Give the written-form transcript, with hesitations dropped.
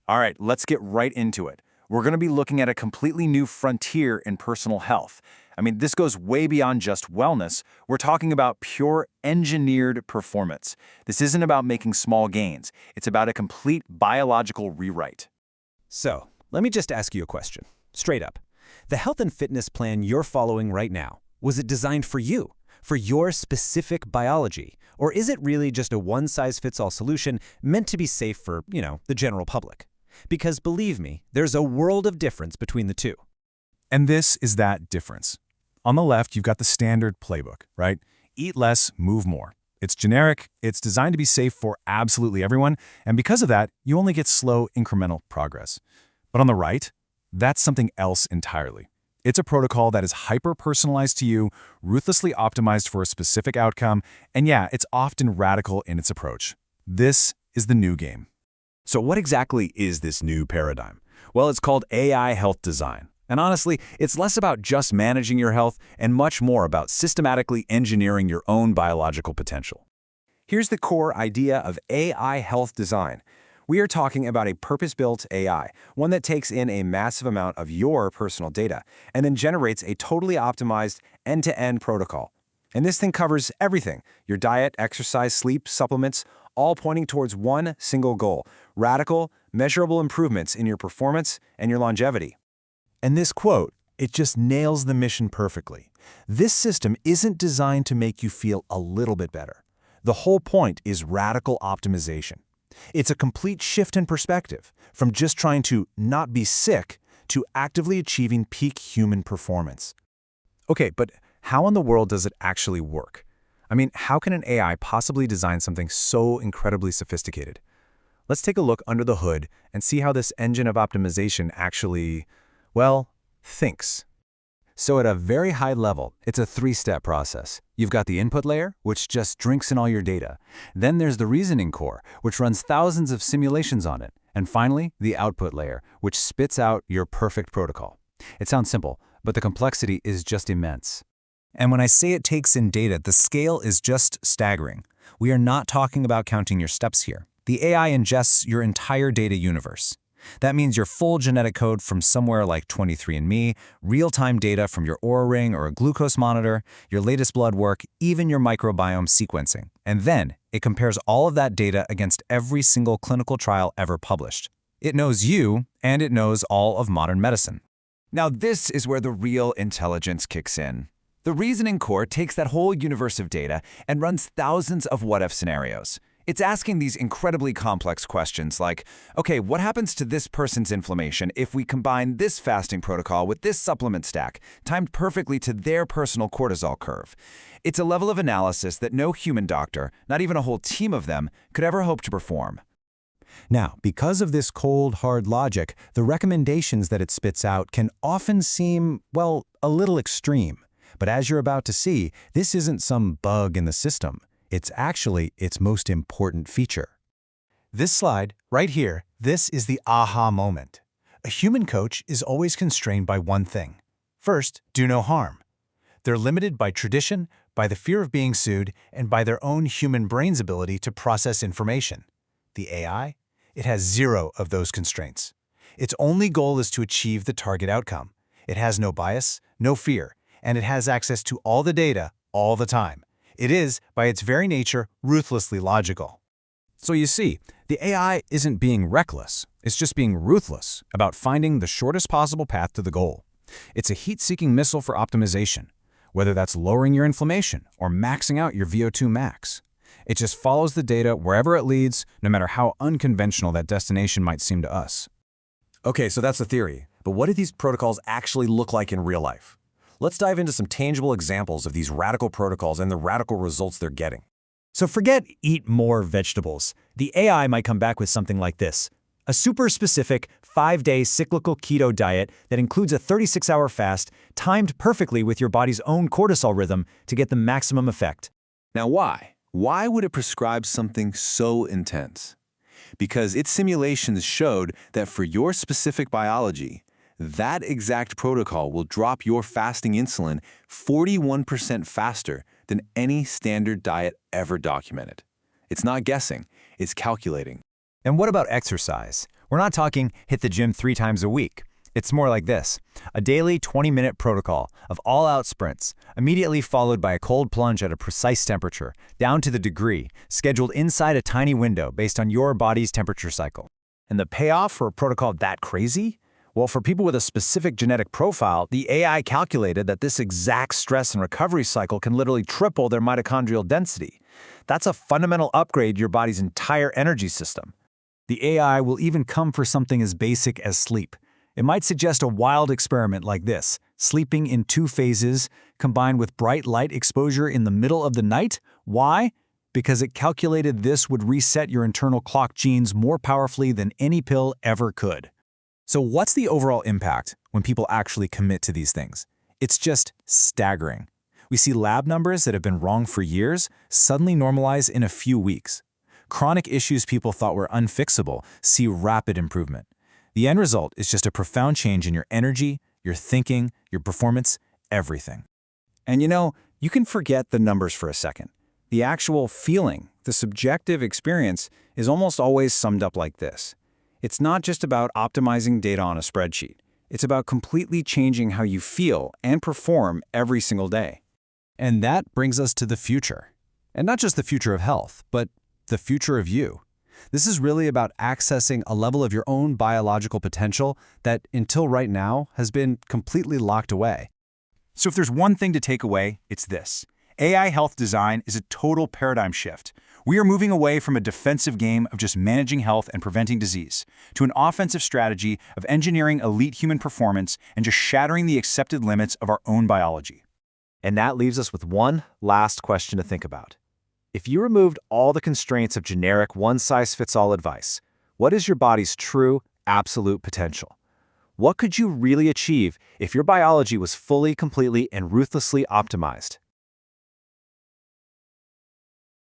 All right, let's get right into it. We're going to be looking at a completely new frontier in personal health. I mean, this goes way beyond just wellness. We're talking about pure engineered performance. This isn't about making small gains. It's about a complete biological rewrite. So, let me just ask you a question, straight up. The health and fitness plan you're following right now, was it designed for you, for your specific biology? Or is it really just a one-size-fits-all solution meant to be safe for, the general public? Because believe me, there's a world of difference between the two. And this is that difference. On the left, you've got the standard playbook, right? Eat less, move more. It's generic, it's designed to be safe for absolutely everyone, and because of that, you only get slow, incremental progress. But on the right, that's something else entirely. It's a protocol that is hyper-personalized to you, ruthlessly optimized for a specific outcome, and yeah, it's often radical in its approach. This is the new game. So what exactly is this new paradigm? Well, it's called AI health design. And honestly, it's less about just managing your health and much more about systematically engineering your own biological potential. Here's the core idea of AI health design. We are talking about a purpose-built AI, one that takes in a massive amount of your personal data and then generates a totally optimized end-to-end protocol. And this thing covers everything: your diet, exercise, sleep, supplements, all pointing towards one single goal: radical, measurable improvements in your performance and your longevity. And this quote, it just nails the mission perfectly. This system isn't designed to make you feel a little bit better. The whole point is radical optimization. It's a complete shift in perspective, from just trying to not be sick to actively achieving peak human performance. Okay, but how in the world does it actually work? I mean, how can an AI possibly design something so incredibly sophisticated? Let's take a look under the hood and see how this engine of optimization actually, thinks. So at a very high level, it's a three-step process. You've got the input layer, which just drinks in all your data. Then there's the reasoning core, which runs thousands of simulations on it. And finally, the output layer, which spits out your perfect protocol. It sounds simple, but the complexity is just immense. And when I say it takes in data, the scale is just staggering. We are not talking about counting your steps here. The AI ingests your entire data universe. That means your full genetic code from somewhere like 23andMe, real-time data from your Oura Ring or a glucose monitor, your latest blood work, even your microbiome sequencing. And then it compares all of that data against every single clinical trial ever published. It knows you, and it knows all of modern medicine. Now this is where the real intelligence kicks in. The reasoning core takes that whole universe of data and runs thousands of what-if scenarios. It's asking these incredibly complex questions like, okay, what happens to this person's inflammation if we combine this fasting protocol with this supplement stack, timed perfectly to their personal cortisol curve? It's a level of analysis that no human doctor, not even a whole team of them, could ever hope to perform. Now, because of this cold, hard logic, the recommendations that it spits out can often seem, a little extreme. But as you're about to see, this isn't some bug in the system. It's actually its most important feature. This slide, right here, this is the aha moment. A human coach is always constrained by one thing. First, do no harm. They're limited by tradition, by the fear of being sued, and by their own human brain's ability to process information. The AI? It has zero of those constraints. Its only goal is to achieve the target outcome. It has no bias, no fear, and it has access to all the data all the time. It is, by its very nature, ruthlessly logical. So you see, the AI isn't being reckless. It's just being ruthless about finding the shortest possible path to the goal. It's a heat-seeking missile for optimization, whether that's lowering your inflammation or maxing out your VO2 max. It just follows the data wherever it leads, no matter how unconventional that destination might seem to us. Okay, so that's the theory. But what do these protocols actually look like in real life? Let's dive into some tangible examples of these radical protocols and the radical results they're getting. So forget eat more vegetables. The AI might come back with something like this: a super specific 5-day cyclical keto diet that includes a 36-hour fast, timed perfectly with your body's own cortisol rhythm to get the maximum effect. Now why? Why would it prescribe something so intense? Because its simulations showed that for your specific biology, that exact protocol will drop your fasting insulin 41% faster than any standard diet ever documented. It's not guessing, it's calculating. And what about exercise? We're not talking hit the gym 3 times a week. It's more like this: a daily 20-minute protocol of all-out sprints, immediately followed by a cold plunge at a precise temperature, down to the degree, scheduled inside a tiny window based on your body's temperature cycle. And the payoff for a protocol that crazy? Well, for people with a specific genetic profile, the AI calculated that this exact stress and recovery cycle can literally triple their mitochondrial density. That's a fundamental upgrade to your body's entire energy system. The AI will even come for something as basic as sleep. It might suggest a wild experiment like this: sleeping in 2 phases, combined with bright light exposure in the middle of the night. Why? Because it calculated this would reset your internal clock genes more powerfully than any pill ever could. So what's the overall impact when people actually commit to these things? It's just staggering. We see lab numbers that have been wrong for years suddenly normalize in a few weeks. Chronic issues people thought were unfixable see rapid improvement. The end result is just a profound change in your energy, your thinking, your performance, everything. And you can forget the numbers for a second. The actual feeling, the subjective experience, is almost always summed up like this. It's not just about optimizing data on a spreadsheet. It's about completely changing how you feel and perform every single day. And that brings us to the future. And not just the future of health, but the future of you. This is really about accessing a level of your own biological potential that, until right now, has been completely locked away. So if there's one thing to take away, it's this. AI health design is a total paradigm shift. We are moving away from a defensive game of just managing health and preventing disease to an offensive strategy of engineering elite human performance and just shattering the accepted limits of our own biology. And that leaves us with one last question to think about. If you removed all the constraints of generic one-size-fits-all advice, what is your body's true, absolute potential? What could you really achieve if your biology was fully, completely, and ruthlessly optimized?